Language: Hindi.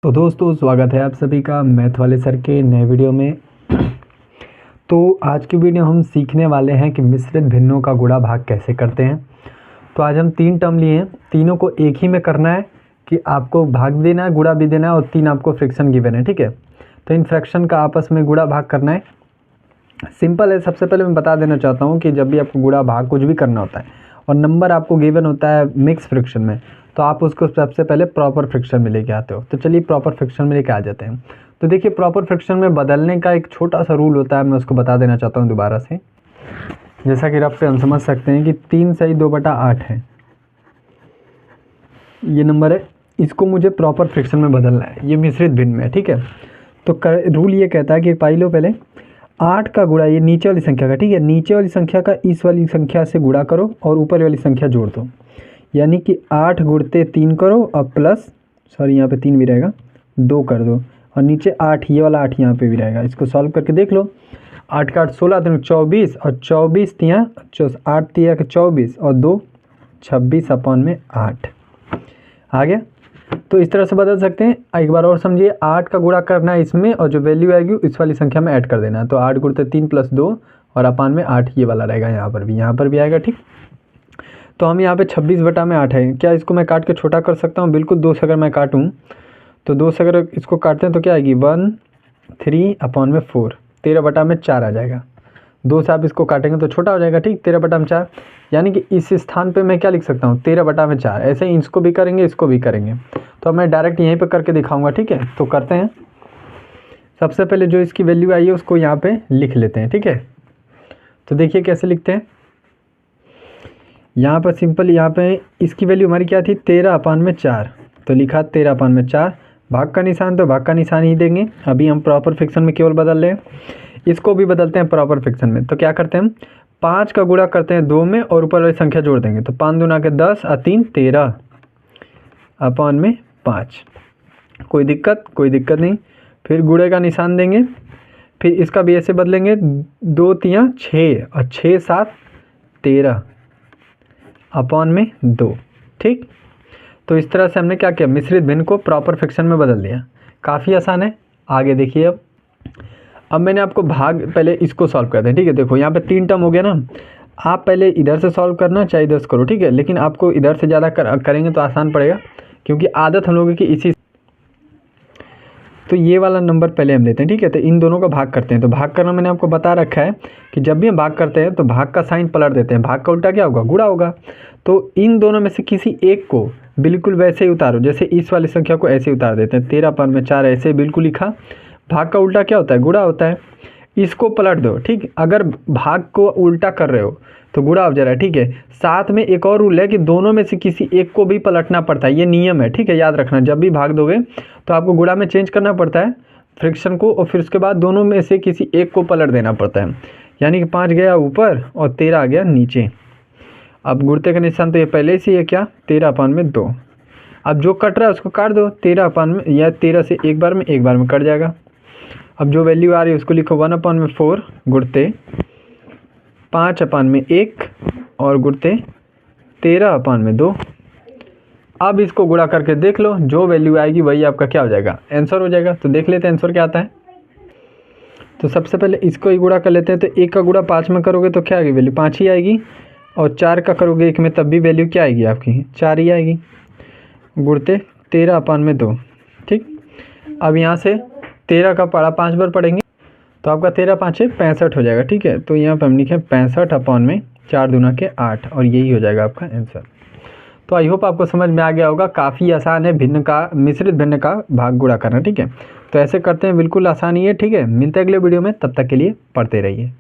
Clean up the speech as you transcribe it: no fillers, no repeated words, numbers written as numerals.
तो दोस्तों स्वागत है आप सभी का मैथ वाले सर के नए वीडियो में। तो आज की वीडियो हम सीखने वाले हैं कि मिश्रित भिन्नों का गुणा भाग कैसे करते हैं। तो आज हम 3 टर्म लिए हैं, तीनों को एक ही में करना है कि आपको भाग भी देना है, गुणा भी देना है और 3 आपको फ्रैक्शन गिवन है, ठीक है। तो इन फ्रैक्शन का आपस में गुणा भाग करना है, सिंपल है। सबसे पहले मैं बता देना चाहता हूँ कि जब भी आपको गुणा भाग कुछ भी करना होता है और नंबर आपको गिवन होता है मिक्स फ्रैक्शन में, तो आप उसको सबसे पहले प्रॉपर फ्रैक्शन में लेके आते हो। तो चलिए प्रॉपर फ्रैक्शन में लेके आ जाते हैं। तो देखिए प्रॉपर फ्रैक्शन में बदलने का एक छोटा सा रूल होता है, मैं उसको बता देना चाहता हूँ दोबारा से। जैसा कि रफ पे हम समझ सकते हैं कि 3 सही 2/8 है, ये नंबर है, इसको मुझे प्रॉपर फ्रैक्शन में बदलना है, ये मिश्रित भिन्न में है, ठीक है। तो रूल ये कहता है कि पाई लो पहले 8 का गुणा ये नीचे वाली संख्या का, ठीक है, नीचे वाली संख्या का इस वाली संख्या से गुणा करो और ऊपर वाली संख्या जोड़ दो। यानी कि 8 गुणते 3 करो और प्लस, सॉरी यहाँ पे 3 भी रहेगा, 2 कर दो और नीचे 8, ये वाला 8 यहाँ पे भी रहेगा। इसको सॉल्व करके देख लो। 8 का 8 16 3 24 और 24 तिया 8 तिया 24 और 2 26/8 आ गया। तो इस तरह से बदल सकते हैं। एक बार और समझिए, 8 का गुणा करना है इसमें और जो वैल्यू आएगी इस वाली संख्या में ऐड कर देना है। तो 8 गुणते 3 + 2 और अपान में 8 ये वाला रहेगा, यहाँ पर भी आएगा, ठीक। तो हम यहाँ पे 26/8 है। क्या इसको मैं काट के छोटा कर सकता हूँ? बिल्कुल। 2 से अगर मैं काटूँ तो 2 से अगर इसको काटते हैं तो क्या आएगी 1 3/4, 13/4 आ जाएगा। 2 से आप इसको काटेंगे तो छोटा हो जाएगा, ठीक, 13/4। यानी कि इस स्थान पे मैं क्या लिख सकता हूँ 13/4। ऐसे ही इसको भी करेंगे, इसको भी करेंगे। तो मैं डायरेक्ट यहीं पे करके दिखाऊंगा, ठीक है। तो करते हैं। सबसे पहले जो इसकी वैल्यू आई है उसको यहाँ पे लिख लेते हैं, ठीक है। तो देखिए कैसे लिखते हैं। यहाँ पर सिंपल, यहाँ पे इसकी वैल्यू हमारी क्या थी 13/4, तो लिखा 13/4। भाग का निशान तो भाग का निशान ही देंगे। अभी हम प्रॉपर फ्रैक्शन में केवल बदल रहे हैं, इसको भी बदलते हैं प्रॉपर फ्रैक्शन में। तो क्या करते हैं हम 5 का गुणा करते हैं 2 में और ऊपर वाली संख्या जोड़ देंगे। तो 5 दूना के 10 और 3 13/5। कोई दिक्कत नहीं। फिर गुणे का निशान देंगे, फिर इसका भी ऐसे बदलेंगे, 2 तिया 6 और 6 7 13/2, ठीक। तो इस तरह से हमने क्या किया, मिश्रित भिन्न को प्रॉपर फ्रैक्शन में बदल दिया। काफ़ी आसान है। आगे देखिए। अब मैंने आपको भाग, पहले इसको सॉल्व करते हैं, ठीक है। देखो यहाँ पे 3 टर्म हो गया ना। आप पहले इधर से सॉल्व करना, चाहे इधर से करो, ठीक है। लेकिन आपको इधर से ज़्यादा करेंगे तो आसान पड़ेगा, क्योंकि आदत हम लोगों की इसी। तो ये वाला नंबर पहले हम लेते हैं, ठीक है। तो इन दोनों का भाग करते हैं। तो भाग करना मैंने आपको बता रखा है कि जब भी हम भाग करते हैं तो भाग का साइन पलट देते हैं। भाग का उल्टा क्या होगा, गुणा होगा। तो इन दोनों में से किसी एक को बिल्कुल वैसे ही उतारो, जैसे इस वाली संख्या को ऐसे उतार देते हैं। 13/4 ऐसे बिल्कुल लिखा। भाग का उल्टा क्या होता है, गुणा होता है। इसको पलट दो, ठीक। अगर भाग को उल्टा कर रहे हो तो गुणा हो जा रहा है, ठीक है। साथ में एक और रूल है कि दोनों में से किसी एक को भी पलटना पड़ता है, ये नियम है, ठीक है। याद रखना, जब भी भाग दोगे तो आपको गुणा में चेंज करना पड़ता है फ्रैक्शन को, और फिर उसके बाद दोनों में से किसी एक को पलट देना पड़ता है। यानी कि 5 गया ऊपर और 13 आ गया नीचे। अब गुणते का निशान तो ये पहले से ही है, क्या 13/2। अब जो कट रहा है उसको काट दो, 13 या 13 से एक बार में कट जाएगा। अब जो वैल्यू आ रही है उसको लिखो 1/4 गुणते 5/1 और गुणते 13/2। अब इसको गुणा करके देख लो, जो वैल्यू आएगी वही आपका क्या हो जाएगा, आंसर हो जाएगा। तो देख लेते हैं आंसर क्या आता है। तो सबसे पहले इसको ही गुणा कर लेते हैं। तो 1 का गुणा 5 में करोगे तो क्या आएगी वैल्यू, 5 ही आएगी। और 4 का करोगे 1 में, तब भी वैल्यू क्या आएगी आपकी, 4 ही आएगी। गुणते 13/2, ठीक। अब यहाँ से 13 का पढ़ा 5 बार पढ़ेंगे तो आपका 13×5 = 65 हो जाएगा, ठीक है। तो यहाँ पर हम लिखें 65/4 दूना के 8 और यही हो जाएगा आपका आंसर। तो आई होप आपको समझ में आ गया होगा। काफ़ी आसान है मिश्रित भिन्न का भाग गुणा करना, ठीक है। तो ऐसे करते हैं, बिल्कुल आसान ही है, ठीक है। मिलते हैं अगले वीडियो में, तब तक के लिए पढ़ते रहिए।